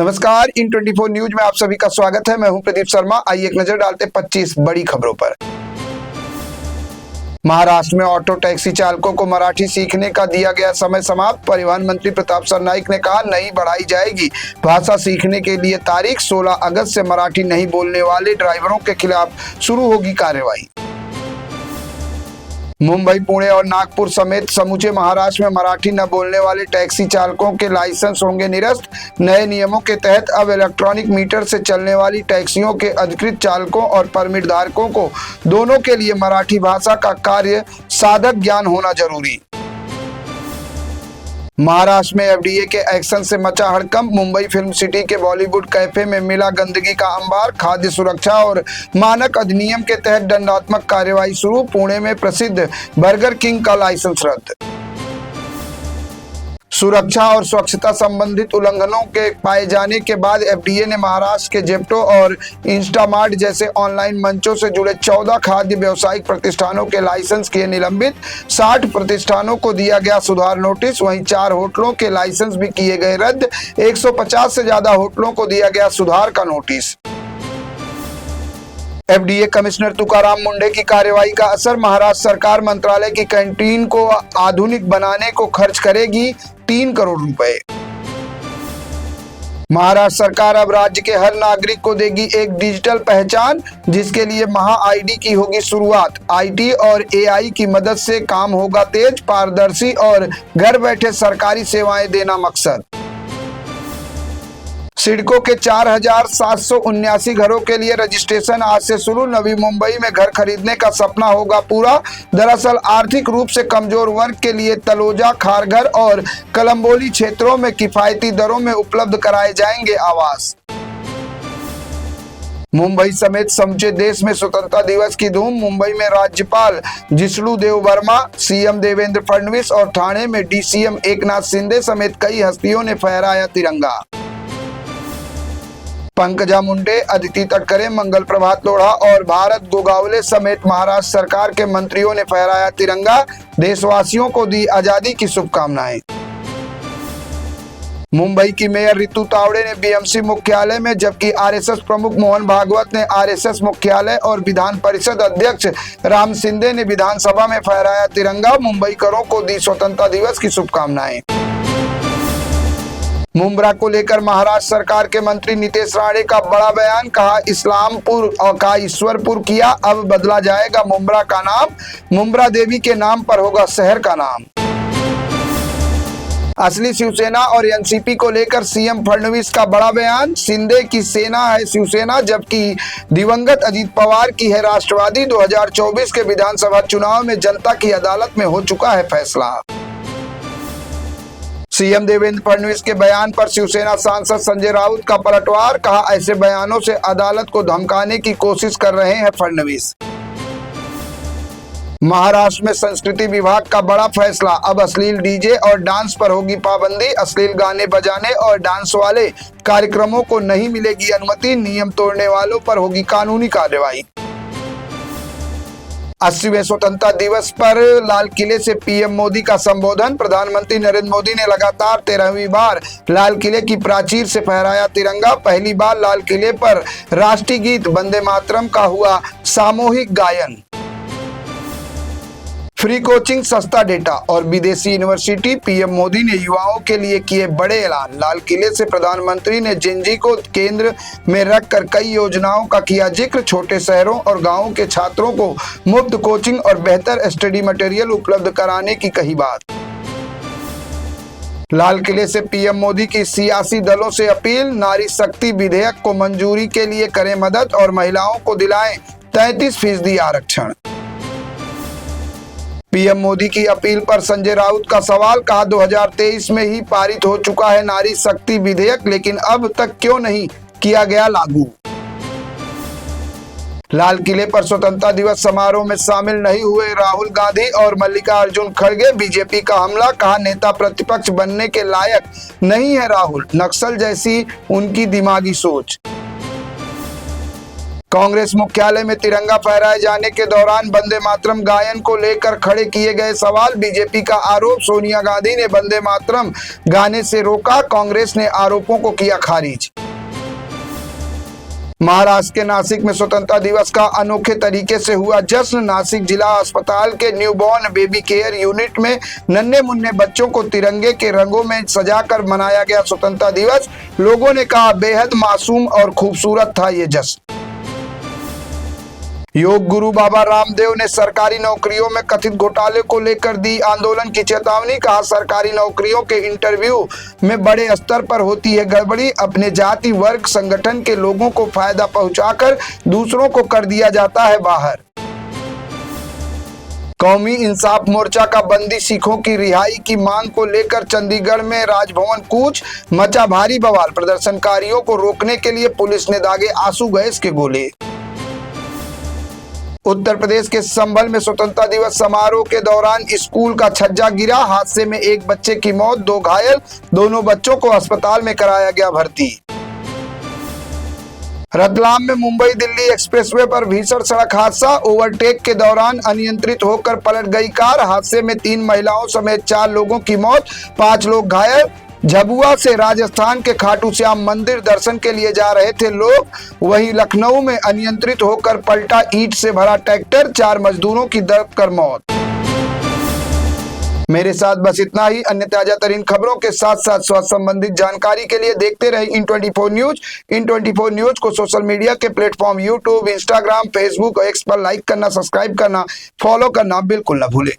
नमस्कार, इन 24 न्यूज में आप सभी का स्वागत है। मैं हूं प्रदीप शर्मा। आइए एक नजर डालते 25 बड़ी खबरों पर। महाराष्ट्र में ऑटो टैक्सी चालकों को मराठी सीखने का दिया गया समय समाप्त। परिवहन मंत्री प्रताप सरनाईक ने कहा, नहीं बढ़ाई जाएगी भाषा सीखने के लिए तारीख। 16 अगस्त से मराठी नहीं बोलने वाले ड्राइवरों के खिलाफ शुरू होगी कार्रवाई। मुंबई, पुणे और नागपुर समेत समूचे महाराष्ट्र में मराठी न बोलने वाले टैक्सी चालकों के लाइसेंस होंगे निरस्त। नए नियमों के तहत अब इलेक्ट्रॉनिक मीटर से चलने वाली टैक्सियों के अधिकृत चालकों और परमिट धारकों को दोनों के लिए मराठी भाषा का कार्य साधक ज्ञान होना जरूरी। महाराष्ट्र में एफडीए के एक्शन से मचा हड़कंप। मुंबई फिल्म सिटी के बॉलीवुड कैफे में मिला गंदगी का अंबार। खाद्य सुरक्षा और मानक अधिनियम के तहत दंडात्मक कार्रवाई शुरू। पुणे में प्रसिद्ध बर्गर किंग का लाइसेंस रद्द। सुरक्षा और स्वच्छता संबंधित उल्लंघनों के पाए जाने के बाद एफडीए ने महाराष्ट्र के जेप्टो और इंस्टामार्ट जैसे ऑनलाइन मंचों से जुड़े 14 खाद्य व्यावसायिक प्रतिष्ठानों के लाइसेंस किए निलंबित। 60 प्रतिष्ठानों को दिया गया सुधार नोटिस। वहीं 4 होटलों के लाइसेंस भी किए गए रद्द। 150 से ज्यादा होटलों को दिया गया सुधार का notice. FDA commissioner Tukaram Mundhe की कार्रवाई का असर। महाराष्ट्र सरकार मंत्रालय की कैंटीन को आधुनिक बनाने को खर्च करेगी 3 करोड़ रुपए। महाराष्ट्र सरकार अब राज्य के हर नागरिक को देगी एक डिजिटल पहचान, जिसके लिए महा आईडी की होगी शुरुआत। आईटी और एआई की मदद से काम होगा तेज, पारदर्शी और घर बैठे सरकारी सेवाएं देना मकसद। सिडको के 4779 घरों के लिए रजिस्ट्रेशन आज से शुरू। नवी मुंबई में घर खरीदने का सपना होगा पूरा। दरअसल आर्थिक रूप से कमजोर वर्ग के लिए तलोजा, खारघर और कलंबोली क्षेत्रों में किफायती दरों में उपलब्ध कराए जाएंगे आवास। मुंबई समेत समूचे देश में स्वतंत्रता दिवस की धूम। मुंबई में राज्यपाल जिष्णु देव वर्मा, सीएम देवेंद्र फडणवीस और ठाणे में डीसीएम एकनाथ शिंदे समेत कई हस्तियों ने फहराया तिरंगा। पंकजा मुंडे, अदिति तटकरे, मंगल प्रभात लोढ़ा और भारत गोगावले समेत महाराष्ट्र सरकार के मंत्रियों ने फहराया तिरंगा। देशवासियों को दी आजादी की शुभकामनाएं। मुंबई की मेयर रितु तावड़े ने बीएमसी मुख्यालय में, जबकि आरएसएस प्रमुख मोहन भागवत ने आरएसएस मुख्यालय और विधान परिषद अध्यक्ष राम शिंदे ने विधानसभा में फहराया तिरंगा। मुंबईकरों को दी स्वतंत्रता दिवस की शुभकामनाएं। मुंब्रा को लेकर महाराष्ट्र सरकार के मंत्री नितेश राणे का बड़ा बयान। कहा, इस्लामपुर का ईश्वरपुर किया, अब बदला जाएगा मुंब्रा का नाम। मुंब्रा देवी के नाम पर होगा शहर का नाम। असली शिवसेना और एनसीपी को लेकर सीएम फडणवीस का बड़ा बयान। शिंदे की सेना है शिवसेना, जबकि दिवंगत अजीत पवार की है राष्ट्रवादी। 2024 के विधानसभा चुनाव में जनता की अदालत में हो चुका है फैसला। सीएम देवेंद्र फडणवीस के बयान पर शिवसेना सांसद संजय राउत का पलटवार। कहा, ऐसे बयानों से अदालत को धमकाने की कोशिश कर रहे हैं फडणवीस। महाराष्ट्र में संस्कृति विभाग का बड़ा फैसला। अब अश्लील डीजे और डांस पर होगी पाबंदी। अश्लील गाने बजाने और डांस वाले कार्यक्रमों को नहीं मिलेगी अनुमति। नियम तोड़ने वालों पर होगी कानूनी कार्रवाई। 80वें स्वतंत्रता दिवस पर लाल किले से पीएम मोदी का संबोधन। प्रधानमंत्री नरेंद्र मोदी ने लगातार 13वीं बार लाल किले की प्राचीर से फहराया तिरंगा। पहली बार लाल किले पर राष्ट्रीय गीत वंदे मातरम का हुआ सामूहिक गायन। फ्री कोचिंग, सस्ता डेटा और विदेशी यूनिवर्सिटी। पीएम मोदी ने युवाओं के लिए किए बड़े ऐलान। लाल किले से प्रधानमंत्री ने जेनजी को केंद्र में रखकर कई योजनाओं का किया जिक्र। छोटे शहरों और गांवों के छात्रों को मुफ्त कोचिंग और बेहतर स्टडी मटेरियल उपलब्ध कराने की कही बात। लाल किले से पीएम मोदी की सियासी दलों से अपील। नारी शक्ति विधेयक को मंजूरी के लिए करें मदद और महिलाओं को दिलाएं 33% आरक्षण। पीएम मोदी की अपील पर संजय राउत का सवाल। कहा, 2023 में ही पारित हो चुका है नारी शक्ति विधेयक, लेकिन अब तक क्यों नहीं किया गया लागू। लाल किले पर स्वतंत्रता दिवस समारोह में शामिल नहीं हुए राहुल गांधी और मल्लिकार्जुन खड़गे। बीजेपी का हमला। कहा, नेता प्रतिपक्ष बनने के लायक नहीं है राहुल, नक्सल जैसी उनकी दिमागी सोच। कांग्रेस मुख्यालय में तिरंगा फहराए जाने के दौरान वंदे मातरम गायन को लेकर खड़े किए गए सवाल। बीजेपी का आरोप, सोनिया गांधी ने वंदे मातरम गाने से रोका, कांग्रेस ने आरोपों को किया खारिज। महाराष्ट्र के नासिक में स्वतंत्रता दिवस का अनोखे तरीके से हुआ जश्न। नासिक जिला अस्पताल के न्यूबॉर्न बेबी केयर यूनिट में नन्हे मुन्ने बच्चों को तिरंगे के रंगों में सजाकर मनाया गया स्वतंत्रता दिवस। लोगों ने कहा बेहद मासूम और खूबसूरत था ये जश्न। योग गुरु बाबा रामदेव ने सरकारी नौकरियों में कथित घोटाले को लेकर दी आंदोलन की चेतावनी। कहा सरकारी नौकरियों के इंटरव्यू में बड़े स्तर पर होती है गड़बड़ी। अपने जाति वर्ग संगठन के लोगों को फायदा पहुंचाकर दूसरों को कर दिया जाता है बाहर। कौमी इंसाफ मोर्चा का बंदी सिखों की रिहाई की मांग को लेकर चंडीगढ़ में राजभवन कूच, मचा भारी बवाल। प्रदर्शनकारियों को रोकने के लिए पुलिस ने दागे आंसू गैस के गोले। उत्तर प्रदेश के संभल में स्वतंत्रता दिवस समारोह के दौरान स्कूल का छज्जा गिरा। हादसे में एक बच्चे की मौत, 2 घायल। दोनों बच्चों को अस्पताल में कराया गया भर्ती। रतलाम में मुंबई दिल्ली एक्सप्रेसवे पर भीषण सड़क हादसा। ओवरटेक के दौरान अनियंत्रित होकर पलट गई कार। हादसे में 3 महिलाओं समेत 4 लोगों की मौत, 5 लोग घायल। झाबुआ से राजस्थान के खाटू श्याम मंदिर दर्शन के लिए जा रहे थे लोग। वहीं लखनऊ में अनियंत्रित होकर पलटा ईंट से भरा ट्रैक्टर, 4 मजदूरों की दर्द कर मौत। मेरे साथ बस इतना ही। अन्य ताजा तरीन खबरों के साथ साथ स्वास्थ्य संबंधित जानकारी के लिए देखते रहे इन24 न्यूज। इन24 न्यूज को सोशल मीडिया के प्लेटफॉर्म यूट्यूब, इंस्टाग्राम, फेसबुक और एक्स पर लाइक करना, सब्सक्राइब करना, फॉलो करना बिल्कुल न भूलें।